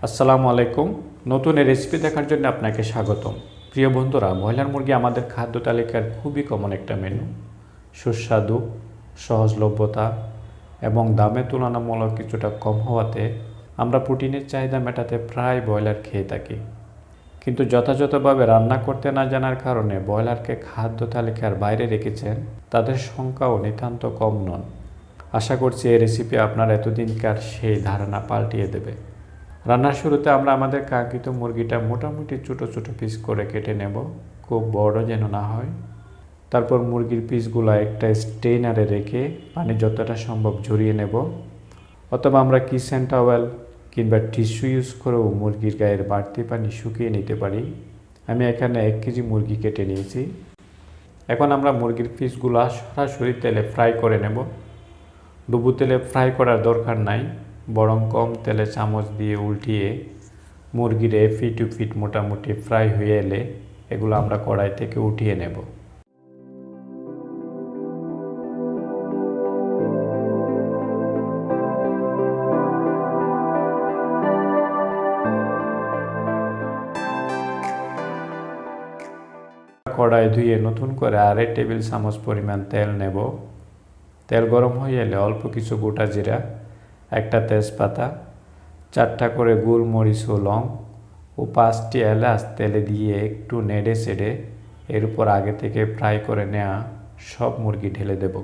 আসসালামু আলাইকুম। নতুন রেসিপি দেখার জন্য আপনাকে স্বাগতম। প্রিয় বন্ধুরা, ব্রয়লার মুরগি আমাদের খাদ্য তালিকার খুবই কমন একটা মেনু। সুস্বাদু, সহজলভ্যতা এবং দামে তুলনামূলক কিছুটা কম হওয়াতে আমরা প্রোটিনের চাহিদা মেটাতে প্রায় ব্রয়লার খেয়ে থাকি। কিন্তু যথাযথভাবে রান্না করতে না জানার কারণে ব্রয়লারকে খাদ্য তালিকার বাইরে রেখেছেন তাদের সংখ্যাও নিতান্ত কম নন। আশা করছি এই রেসিপি আপনার এতদিনকার সেই ধারণা পাল্টিয়ে দেবে। রান্নার শুরুতে আমরা আমাদের কাঙ্ক্ষিত মুরগিটা মোটামুটি ছোটো ছোটো পিস করে কেটে নেব, খুব বড় যেন না হয়। তারপর মুরগির পিসগুলো একটা স্ট্রেনারে রেখে পানি যতটা সম্ভব ঝরিয়ে নেব, অথবা আমরা কিচেন টাওয়েল কিংবা টিস্যু ইউজ করেও মুরগির গায়ের বাড়তি পানি শুকিয়ে নিতে পারি। আমি এখানে 1 কেজি মুরগি কেটে নিয়েছি। এখন আমরা মুরগির পিসগুলো সরাসরি তেলে ফ্রাই করে নেব। ডুবো তেলে ফ্রাই করার দরকার নাই, বরং কম তেলে চামচ দিয়ে উল্টিয়ে মুরগির এপিট ওপিট মোটামুটি ফ্রাই হয়ে এলে এগুলো আমরা কড়াই থেকে উঠিয়ে নেব। কড়াই ধুয়ে নতুন করে 2.5 টেবিল চামচ পরিমাণ তেল নেব। তেল গরম হয়ে এলে অল্প কিছু গোটা জিরা, একটা তেজপাতা, 4টা করে গোলমরিচ ও লং ও 5টি এলাচ তেলে দিয়ে একটু নেড়ে চেড়ে এর উপর আগে থেকে ফ্রাই করে নেওয়া সব মুরগি ঢেলে দেব।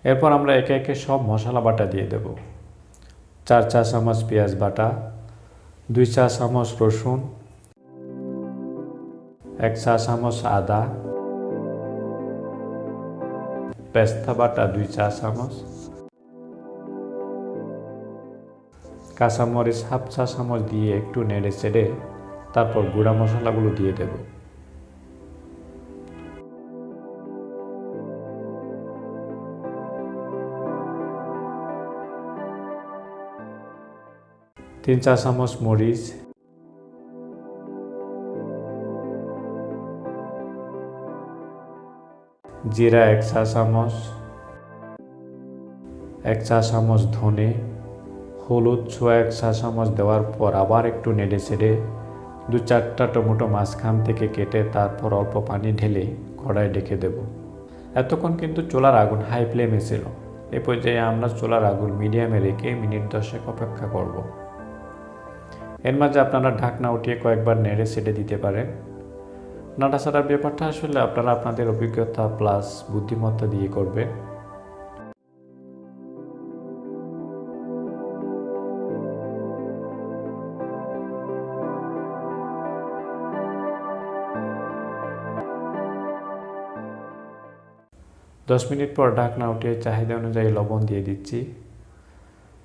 এরপর আমরা একে একে সব মশলা বাটা দিয়ে দেব। 4 চা চামচ পেঁয়াজ বাটা, 2 চা চামচ রসুন, 1 চা চামচ আদা, পেস্তা বাটা 2 চা চামচ, কাঁচামরিচ হাফ চা চামচ দিয়ে একটু নেড়ে চেড়ে তারপর গুঁড়া মশলাগুলো দিয়ে দেব। তিন চা চামচ মরিচ, জিরা 1 চা চামচ, 1 চা চামচ ধনে, হলুদ ছোয়া 1 চা চামচ দেওয়ার পর আবার একটু নেড়ে চেড়ে 2-4টা টমেটো মাঝখান থেকে কেটে তারপর অল্প পানি ঢেলে কড়াই ঢেকে দেব। এতক্ষণ কিন্তু চুলার আগুন হাই ফ্লেমে ছিল। এ পর্যায়ে আমরা চুলার আগুন মিডিয়ামে রেখে মিনিট 10 অপেক্ষা করব। এর মাঝে আপনারা ঢাকনা উঠিয়ে কয়েকবার নেড়ে চেড়ে দিতে পারেন। নাড়াচাড়ার ব্যাপারটা আসলে আপনারা আপনাদের অভিজ্ঞতা প্লাস বুদ্ধিমত্তা দিয়ে করবেন। দশ মিনিট পর ঢাকনা উঠিয়ে চাহিদা অনুযায়ী লবণ দিয়ে দিচ্ছি।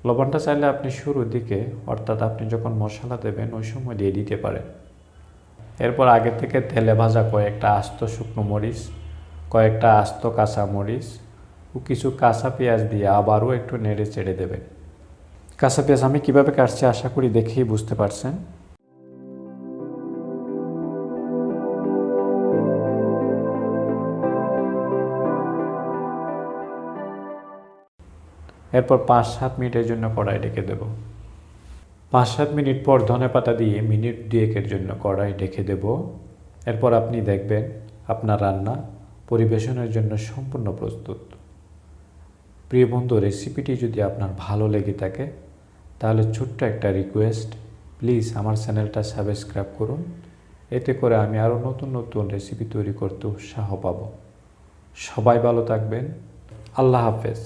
লবণটা চাইলে আপনি শুরুর দিকে, অর্থাৎ আপনি যখন মশলা দেবেন ওই সময় দিয়ে দিতে পারেন। এরপর আগে থেকে তেলে ভাজা কয়েকটা আস্ত শুকনো মরিচ, কয়েকটা আস্ত কাঁচা মরিচ ও কিছু কাঁচা পেঁয়াজ দিয়ে আবারও একটু নেড়ে চেড়ে দেবেন। কাঁচা পেঁয়াজ আমি কিভাবে কাটছি আশা করি দেখেই বুঝতে পারছেন। এরপর 5-7 মিনিটের জন্য কড়াই ঢেকে দেব। 5-7 মিনিট পর ধনেপাতা দিয়ে মিনিট 2-এর জন্য কড়াই ঢেকে দেব। এরপর আপনি দেখবেন আপনার রান্না পরিবেশনের জন্য সম্পূর্ণ প্রস্তুত। প্রিয় বন্ধু, রেসিপিটি যদি আপনার ভালো লেগে থাকে তাহলে ছোট্ট একটা রিকোয়েস্ট, প্লিজ আমার চ্যানেলটা সাবস্ক্রাইব করুন। এতে করে আমি আরও নতুন নতুন রেসিপি তৈরি করতে উৎসাহ পাব। সবাই ভালো থাকবেন। আল্লাহ হাফেজ।